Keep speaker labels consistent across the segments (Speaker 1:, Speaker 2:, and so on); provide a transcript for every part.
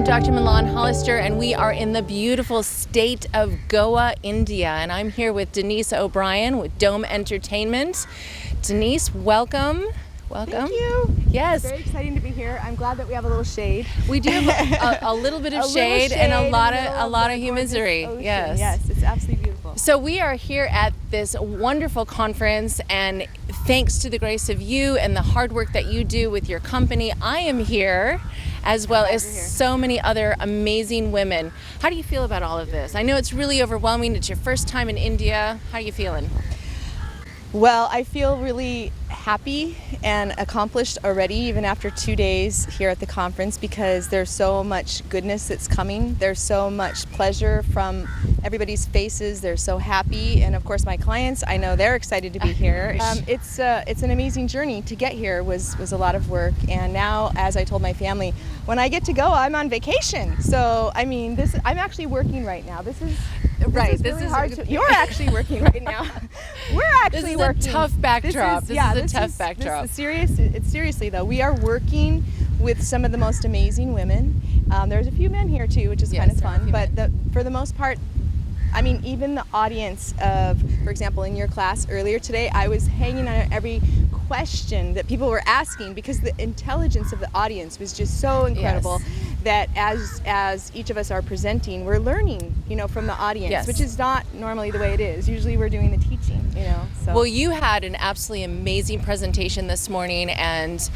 Speaker 1: Dr. Milan Hollister, and we are in the beautiful state of Goa, India. And I'm here with Denise O'Brien with Dome Entertainment. Denise, welcome. Welcome.
Speaker 2: Thank you.
Speaker 1: Yes.
Speaker 2: Very exciting to be here. I'm glad that we have a little shade.
Speaker 1: We do have a little bit of shade and a lot of humisery. Yes.
Speaker 2: Yes, it's absolutely beautiful.
Speaker 1: So we are here at this wonderful conference, and thanks to the grace of you and the hard work that you do with your company, I am here, as well as so many other amazing women. How do you feel about all of this? I know it's really overwhelming. It's your first time in India. How are you feeling?
Speaker 2: Well, I feel really happy and accomplished already, even after 2 days here at the conference, because there's so much goodness that's coming. There's so much pleasure from everybody's faces. They're so happy, and of course my clients, I know they're excited to be here. It's an amazing journey. To get here was a lot of work, and now, as I told my family, when I get to go, I'm on vacation. So I mean, I'm actually working right now. This is really hard. You're actually working right now. We're actually working.
Speaker 1: This is a tough backdrop. This is a tough backdrop.
Speaker 2: This is serious. It's seriously though. We are working with some of the most amazing women. There's a few men here too, which is kind of fun. But for the most part, I mean, even the audience of, for example, in your class earlier today, I was hanging on every question that people were asking, because the intelligence of the audience was just so incredible. Yes. That as each of us are presenting, we're learning, from the audience, which is not normally the way it is. Usually we're doing the teaching, So.
Speaker 1: Well, you had an absolutely amazing presentation this morning and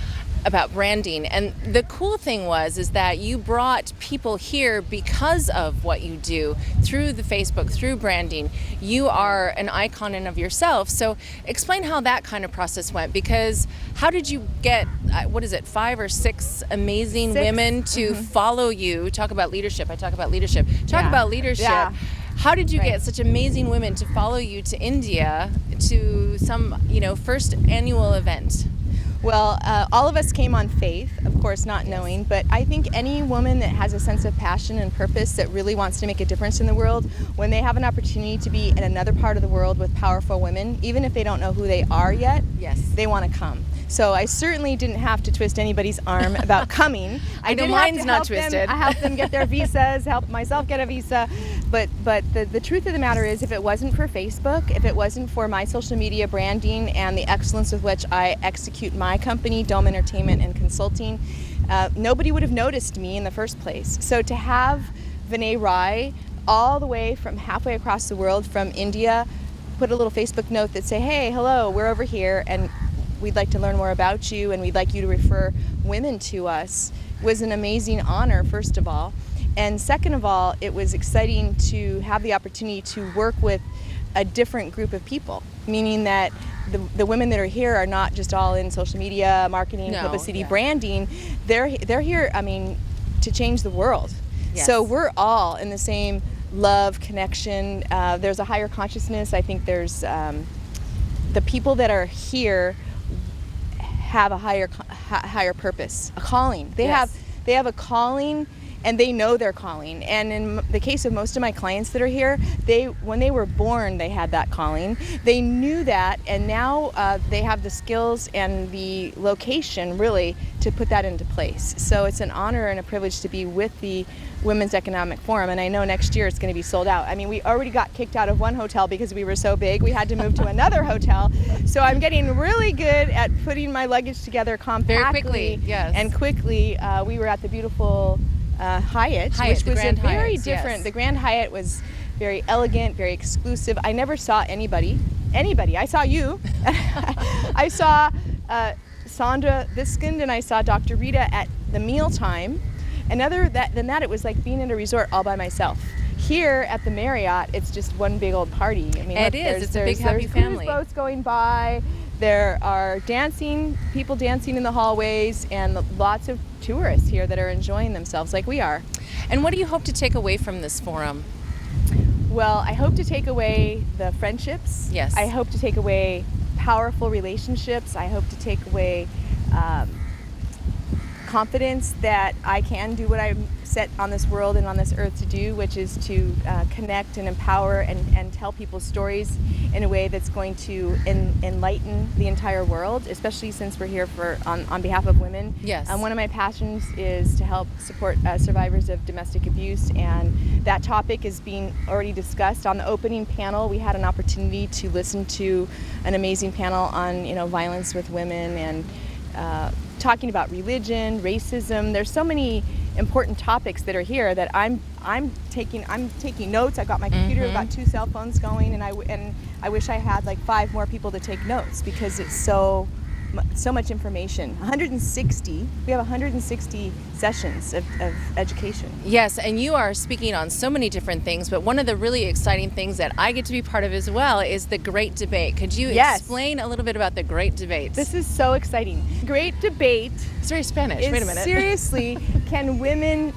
Speaker 1: about branding, and the cool thing is that you brought people here because of what you do through the Facebook, through branding. You are an icon in of yourself. So explain how that kind of process went, because how did you get 5 or 6 amazing women to follow you? Talk about leadership. I talk about leadership. Talk about leadership. Yeah. How did you get such amazing women to follow you to India to some, first annual event?
Speaker 2: Well, all of us came on faith, of course, not knowing, but I think any woman that has a sense of passion and purpose that really wants to make a difference in the world, when they have an opportunity to be in another part of the world with powerful women, even if they don't know who they are yet, they want to come. So I certainly didn't have to twist anybody's arm about coming.
Speaker 1: I know mine's not twisted.
Speaker 2: I helped them get their visas, helped myself get a visa. But the truth of the matter is, if it wasn't for Facebook, if it wasn't for my social media branding and the excellence with which I execute my company, Dome Entertainment and Consulting, nobody would have noticed me in the first place. So to have Vinay Rai all the way from halfway across the world from India put a little Facebook note that say, hey, hello, we're over here, and we'd like to learn more about you, and we'd like you to refer women to us, was an amazing honor, first of all. And second of all, it was exciting to have the opportunity to work with a different group of people, meaning that the women that are here are not just all in social media, marketing, publicity, branding. They're here, to change the world. Yes. So we're all in the same love, connection. There's a higher consciousness. I think there's the people that are here have a higher purpose, a calling. They have a calling, and they know their calling. And in the case of most of my clients that are here, when they were born, they had that calling. They knew that, and now they have the skills and the location, really, to put that into place. So it's an honor and a privilege to be with the Women's Economic Forum, and I know next year it's going to be sold out. I mean, we already got kicked out of one hotel because we were so big. We had to move to another hotel. So I'm getting really good at putting my luggage together compactly.
Speaker 1: Very quickly, yes.
Speaker 2: And quickly. We were at the beautiful Hyatt, which was very different. Yes. The Grand Hyatt was very elegant, very exclusive. I never saw anybody. I saw you. I saw Sandra Viskind, and I saw Dr. Rita at the mealtime. And other than that, it was like being in a resort all by myself. Here at the Marriott, it's just one big old party. I mean,
Speaker 1: it's a big happy family.
Speaker 2: There's boats going by. There are people dancing in the hallways, and lots of tourists here that are enjoying themselves like we are.
Speaker 1: And what do you hope to take away from this forum?
Speaker 2: Well, I hope to take away the friendships.
Speaker 1: Yes.
Speaker 2: I hope to take away powerful relationships. I hope to take away confidence that I can do what I'm set on this world and on this earth to do, which is to connect and empower and tell people's stories in a way that's going to enlighten the entire world, especially since we're here on behalf of women.
Speaker 1: Yes.
Speaker 2: One of my passions is to help support survivors of domestic abuse, and that topic is being already discussed. On the opening panel, we had an opportunity to listen to an amazing panel on violence with women and talking about religion, racism. There's so many important topics that are here that I'm taking notes. I've got my computer, I've got 2 cell phones going, and I wish I had like 5 more people to take notes because it's so much information. We have 160 sessions of education.
Speaker 1: Yes, and you are speaking on so many different things, but one of the really exciting things that I get to be part of as well is the Great Debate. Could you explain a little bit about the Great Debate?
Speaker 2: This is so exciting. Great Debate.
Speaker 1: It's very Spanish. Wait a minute.
Speaker 2: Seriously, can women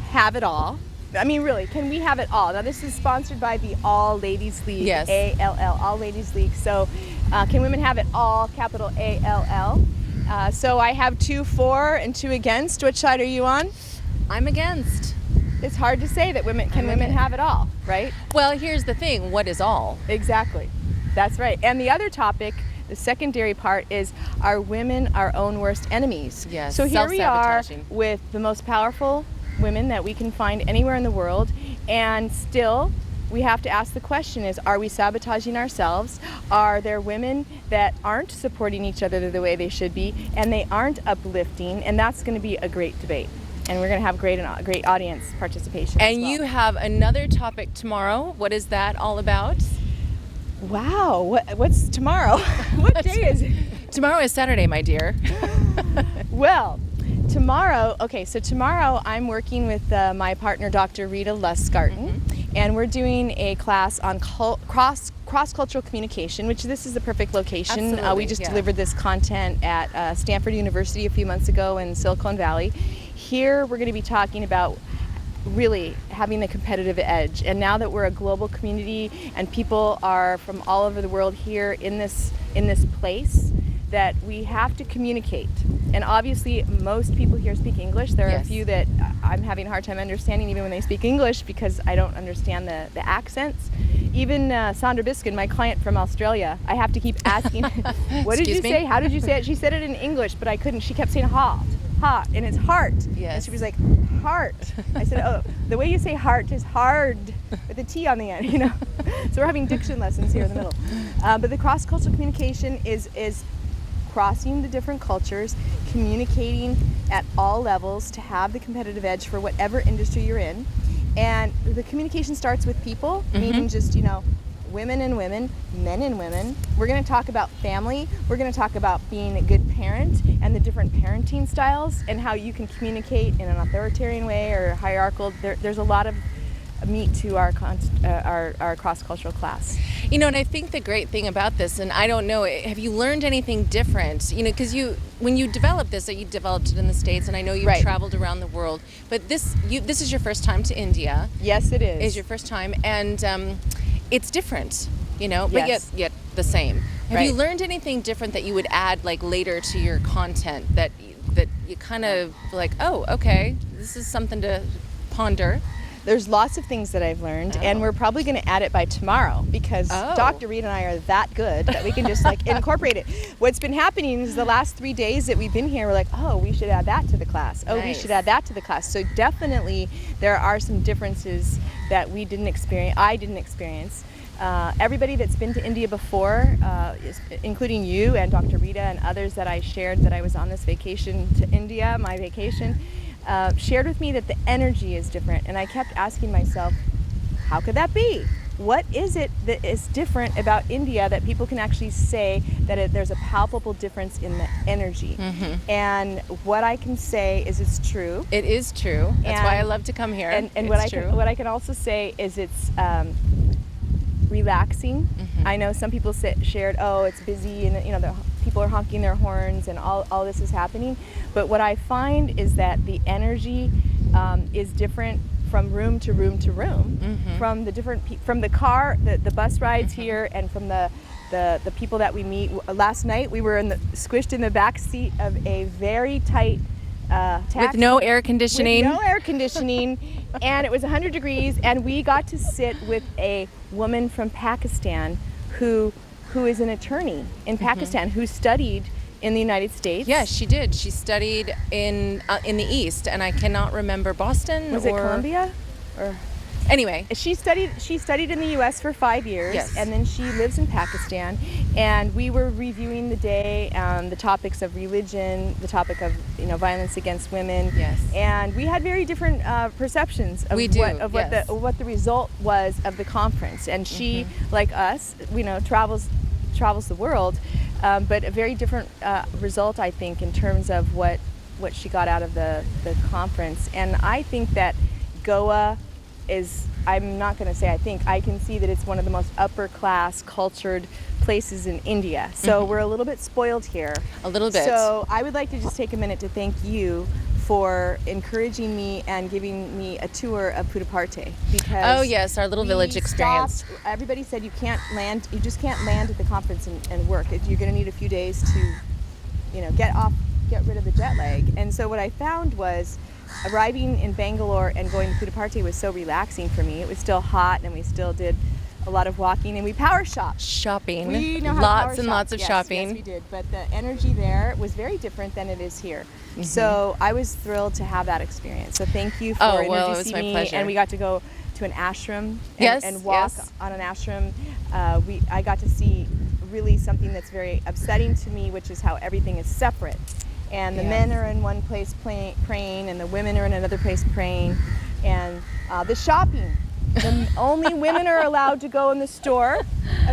Speaker 2: have it all? I mean, really, can we have it all? Now, this is sponsored by the All Ladies League,
Speaker 1: yes.
Speaker 2: ALL, All Ladies League. So, can women have it all, capital ALL? So I have 2 for and 2 against. Which side are you on?
Speaker 1: I'm against.
Speaker 2: It's hard to say that women have it all, right?
Speaker 1: Well, here's the thing. What is all?
Speaker 2: Exactly. That's right. And the other topic, the secondary part, is, are women our own worst enemies?
Speaker 1: Yes.
Speaker 2: So here we are with the most powerful women that we can find anywhere in the world, and still we have to ask the question is, are we sabotaging ourselves? Are there women that aren't supporting each other the way they should be, and they aren't uplifting? And that's going to be a great debate, and we're going to have great audience participation.
Speaker 1: And
Speaker 2: as well.
Speaker 1: You have another topic tomorrow. What is that all about?
Speaker 2: Wow, what's tomorrow? What day is it?
Speaker 1: Tomorrow is Saturday, my dear.
Speaker 2: Well, tomorrow I'm working with my partner, Dr. Rita Lustgarten, and we're doing a class on cross-cultural communication, which this is the perfect location. We just delivered this content at Stanford University a few months ago in Silicon Valley. Here we're going to be talking about really having the competitive edge, and now that we're a global community and people are from all over the world here in this place, that we have to communicate. And obviously most people here speak English. There are a few that I'm having a hard time understanding even when they speak English because I don't understand the accents. Even Sandra Biskin, my client from Australia, I have to keep asking, what did you say? How did you say it? She said it in English, but I couldn't. She kept saying hot, and it's heart.
Speaker 1: Yes.
Speaker 2: And she was like, heart. I said, oh, the way you say heart is hard with a T on the end, So we're having diction lessons here in the middle. But the cross-cultural communication is crossing the different cultures, communicating at all levels to have the competitive edge for whatever industry you're in. And the communication starts with people, meaning just, women and women, men and women. We're going to talk about family. We're going to talk about being a good parent and the different parenting styles and how you can communicate in an authoritarian way or hierarchical. There's a lot of meat to our cross-cultural class.
Speaker 1: And I think the great thing about this, and I don't know, have you learned anything different? Because when you developed this, you developed it in the States, and I know you've traveled around the world, but this is your first time to India.
Speaker 2: Yes, it is.
Speaker 1: It's your first time, and it's different, but yet the same. Have you learned anything different that you would add later to your content that you kind of oh, okay, this is something to ponder?
Speaker 2: There's lots of things that I've learned, and we're probably going to add it by tomorrow because Dr. Reed and I are that good that we can just incorporate it. What's been happening is the last 3 days that we've been here, we're like, oh, we should add that to the class. Oh, we should add that to the class. So definitely there are some differences that I didn't experience. Everybody that's been to India before, including you and Dr. Rita and others that I shared that I was on this vacation to India, my vacation, shared with me that the energy is different. And I kept asking myself, how could that be? What is it that is different about India that people can actually say that there's a palpable difference in the energy? And what I can say is it's true.
Speaker 1: It is true. That's why I love to come here.
Speaker 2: And what I can also say is it's relaxing. I know some people shared, oh, it's busy, and the people are honking their horns, and all this is happening. But what I find is that the energy is different from room to room to room, from the car, the bus rides here, and from the people that we meet. Last night we were squished in the back seat of a very tight taxi.
Speaker 1: With no air conditioning.
Speaker 2: With no air conditioning, and it was 100 degrees, and we got to sit with a woman from Pakistan who is an attorney in Pakistan who studied in the United States.
Speaker 1: Yes, she did. She studied in the East, and I cannot remember Boston.
Speaker 2: Was it Columbia? Or
Speaker 1: anyway,
Speaker 2: she studied in the U.S. for 5 years,
Speaker 1: Yes.
Speaker 2: and then she lives in Pakistan. And we were reviewing the day, the topics of religion, the topic of violence against women.
Speaker 1: Yes.
Speaker 2: And we had very different perceptions of
Speaker 1: We do,
Speaker 2: what the result was of the conference. And she, like us, travels the world, but a very different result, I think, in terms of what she got out of the conference. And I think that GOA is, I'm not going to say I can see that it's one of the most upper class cultured places in India. So we're a little bit spoiled here.
Speaker 1: A little bit.
Speaker 2: So I would like to just take a minute to thank you for encouraging me and giving me a tour of Puttaparthi, because
Speaker 1: Oh yes, our little village experience.
Speaker 2: Everybody said you just can't land at the conference and work. You're going to need a few days to get rid of the jet lag. And so what I found was, arriving in Bangalore and going to Puttaparthi was so relaxing for me. It was still hot, and we still did a lot of walking, and we power shopped.
Speaker 1: Shopping.
Speaker 2: We know how
Speaker 1: lots
Speaker 2: to
Speaker 1: and
Speaker 2: power
Speaker 1: lots
Speaker 2: shop.
Speaker 1: of
Speaker 2: Yes,
Speaker 1: shopping.
Speaker 2: Yes, we did. But the energy there was very different than it is here. So I was thrilled to have that experience. So thank you for
Speaker 1: It was
Speaker 2: introducing
Speaker 1: my
Speaker 2: me.
Speaker 1: pleasure.
Speaker 2: And we got to go to an ashram and walk on an ashram. I got to see really something that's very upsetting to me, which is how everything is separate. And the men are in one place praying, and the women are in another place praying. And the shopping. Only women are allowed to go in the store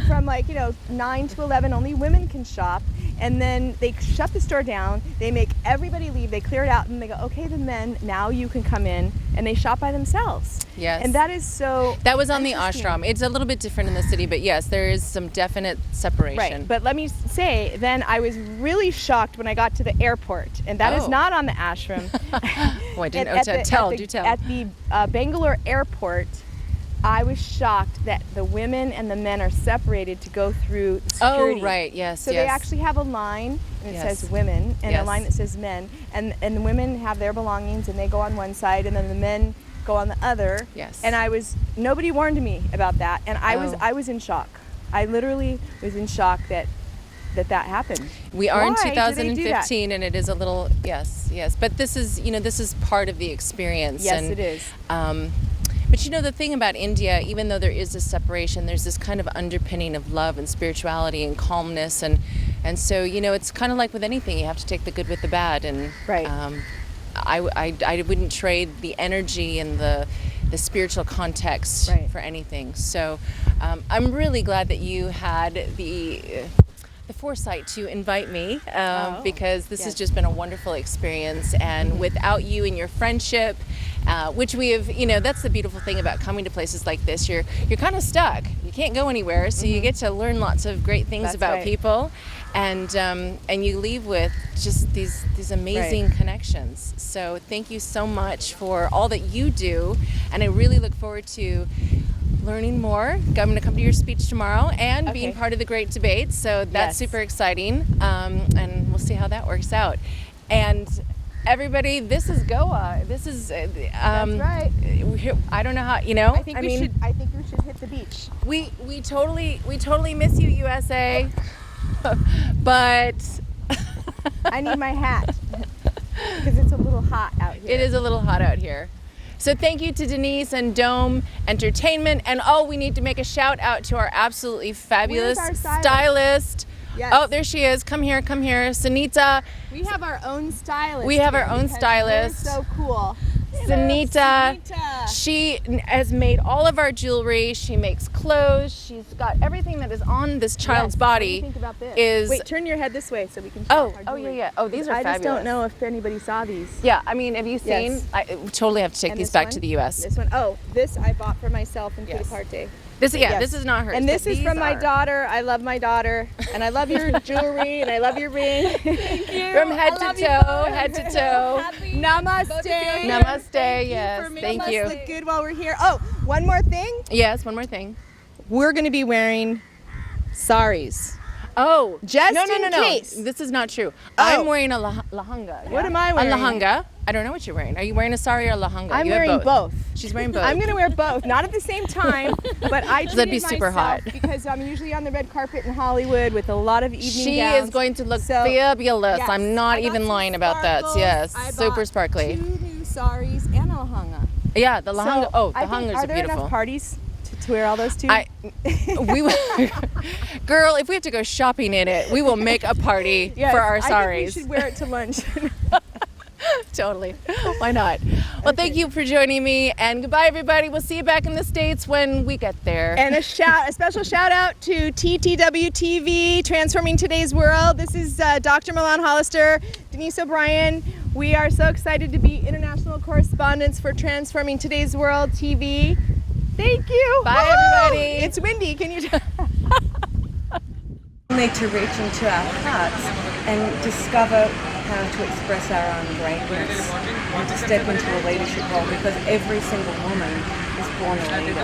Speaker 2: from 9 to 11. Only women can shop, and then they shut the store down. They make everybody leave. They clear it out, and they go, "Okay, the men, now you can come in," and they shop by themselves.
Speaker 1: Yes.
Speaker 2: And that is so.
Speaker 1: That was on the
Speaker 2: interesting.
Speaker 1: ashram. It's a little bit different in the city, but yes, there is some definite separation.
Speaker 2: Right, but let me say, then I was really shocked when I got to the airport, and that is not on the ashram.
Speaker 1: Oh, I didn't. Do tell.
Speaker 2: At the Bangalore airport, I was shocked that the women and the men are separated to go through security.
Speaker 1: Oh, right. Yes.
Speaker 2: So they actually have a line, and it says women, and a line that says men, and the women have their belongings, and they go on one side, and then the men go on the other.
Speaker 1: Yes.
Speaker 2: And nobody warned me about that, and I was in shock. I literally was in shock that happened.
Speaker 1: We are in
Speaker 2: Why do they do that?
Speaker 1: 2015, and it is a little yes. But this is part of the experience.
Speaker 2: Yes,
Speaker 1: and,
Speaker 2: it is.
Speaker 1: But the thing about India, even though there is this separation, there's this kind of underpinning of love and spirituality and calmness, and so it's kind of like with anything, you have to take the good with the bad, and
Speaker 2: Right.
Speaker 1: I wouldn't trade the energy and the spiritual context for anything. So I'm really glad that you had the foresight to invite me because this has just been a wonderful experience, and without you and your friendship, which we have, that's the beautiful thing about coming to places like this. You're kind of stuck. You can't go anywhere, so you get to learn lots of great things about people, and you leave with just these amazing connections. So thank you so much for all that you do, and I really look forward to learning more. I'm going to come to your speech tomorrow and being part of the great debate. So that's super exciting, and we'll see how that works out. And everybody, this is GOA. This is
Speaker 2: That's right.
Speaker 1: I don't know how
Speaker 2: I think we should hit the beach.
Speaker 1: we totally miss you, USA. But
Speaker 2: I need my hat because it's a little hot out here.
Speaker 1: it is a little hot out here. So thank you to Denise and Dome Entertainment, and we need to make a shout out to our absolutely fabulous
Speaker 2: Where's our
Speaker 1: stylist.
Speaker 2: Yes.
Speaker 1: Oh, there she is. Come here, Sunita.
Speaker 2: We have our own stylist.
Speaker 1: We have our
Speaker 2: here
Speaker 1: own
Speaker 2: because
Speaker 1: stylist.
Speaker 2: They're so cool.
Speaker 1: Sunita.
Speaker 2: Sunita.
Speaker 1: She has made all of our jewelry. She makes clothes. She's got everything that is on this child's body.
Speaker 2: What do you think about this?
Speaker 1: Is
Speaker 2: Wait, turn your head this way so we can show our jewelry.
Speaker 1: yeah. Oh, these are
Speaker 2: I
Speaker 1: fabulous.
Speaker 2: just don't know if anybody saw these.
Speaker 1: Yeah, I mean, have you seen?
Speaker 2: Yes.
Speaker 1: I totally have to take
Speaker 2: And
Speaker 1: these
Speaker 2: this
Speaker 1: back
Speaker 2: one?
Speaker 1: to the U.S.
Speaker 2: This one. Oh, this I bought for myself in Puttaparthi.
Speaker 1: This
Speaker 2: Yes.
Speaker 1: is not hers.
Speaker 2: And this
Speaker 1: but
Speaker 2: is
Speaker 1: these
Speaker 2: from my
Speaker 1: are-
Speaker 2: daughter. I love my daughter, and I love your jewelry, and I love your ring. Thank you.
Speaker 1: From head to toe, head to toe.
Speaker 2: Namaste.
Speaker 1: Namaste. Yes, thank you.
Speaker 2: Look good while we're here. Oh, one more thing.
Speaker 1: Yes, one more thing.
Speaker 2: We're going to be wearing saris.
Speaker 1: Oh,
Speaker 2: Just
Speaker 1: no,
Speaker 2: in case.
Speaker 1: This is not true.
Speaker 2: Oh.
Speaker 1: I'm wearing a lahanga.
Speaker 2: What am I wearing?
Speaker 1: A lahanga. I don't know what you're wearing. Are you wearing a sari or a lahanga?
Speaker 2: I'm
Speaker 1: You have
Speaker 2: wearing both.
Speaker 1: She's wearing both.
Speaker 2: I'm going to wear both, not at the same time, but I
Speaker 1: That'd be
Speaker 2: treated
Speaker 1: super
Speaker 2: myself
Speaker 1: hot.
Speaker 2: because I'm usually on the red carpet in Hollywood with a lot of evening
Speaker 1: She
Speaker 2: gowns.
Speaker 1: is going to look
Speaker 2: So,
Speaker 1: fabulous.
Speaker 2: yes,
Speaker 1: I'm not
Speaker 2: I got
Speaker 1: even
Speaker 2: some
Speaker 1: lying about that.
Speaker 2: sparkles.
Speaker 1: Yes,
Speaker 2: I
Speaker 1: super
Speaker 2: bought
Speaker 1: sparkly.
Speaker 2: 2 new saris and a lahanga.
Speaker 1: Yeah, the lahanga.
Speaker 2: So,
Speaker 1: The
Speaker 2: I think,
Speaker 1: hangas
Speaker 2: are
Speaker 1: are
Speaker 2: there
Speaker 1: beautiful.
Speaker 2: enough parties to wear all those too?
Speaker 1: Girl, if we have to go shopping in it, we will make a party
Speaker 2: Yes,
Speaker 1: for our
Speaker 2: I think
Speaker 1: saris.
Speaker 2: we should wear it to lunch.
Speaker 1: Totally. Why not? Well, thank you for joining me, and goodbye, everybody. We'll see you back in the States when we get there.
Speaker 2: And a special shout out to TTW TV, Transforming Today's World. This is Dr. Milan Hollister, Denise O'Brien. We are so excited to be international correspondents for Transforming Today's World TV. Thank you.
Speaker 1: Bye,
Speaker 2: Woo!
Speaker 1: everybody.
Speaker 2: It's windy. Can you?
Speaker 3: We need to reach into our hearts and discover how to express our own greatness and to step into a leadership role, because every single woman is born a leader.